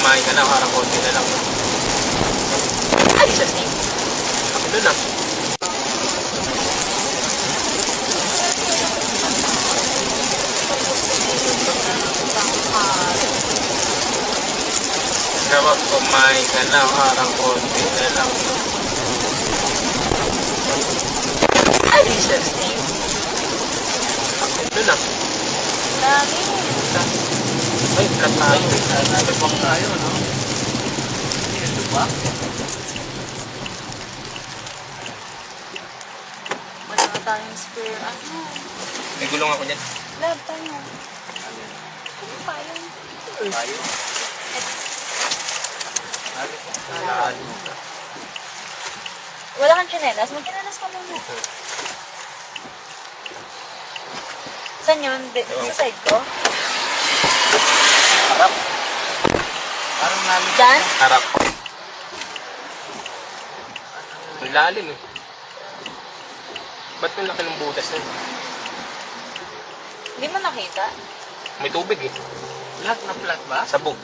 kumain ka na, parang konti na lang. Ay, just name. Ako doon lang. Kapag kumain ka na, parang konti na lang. Ay, just name. Ako doon lang. Dami. Ay, katayo. Nagpapag tayo, no? Ito ba? Wala ka tayong spare. Ano? May gulong ako dyan. Lab tayo. Ano pa yun? Tayo. Wala kang tsinelas? Mag-tsinelas ka muna. Saan yun? Sa side ko? Harap. Parang namin. Diyan? Harap. Ang lalim eh. Ba't yung laki ng butas na yun? Hindi mo nakita? May tubig eh. Lahat na flat ba? Sabog.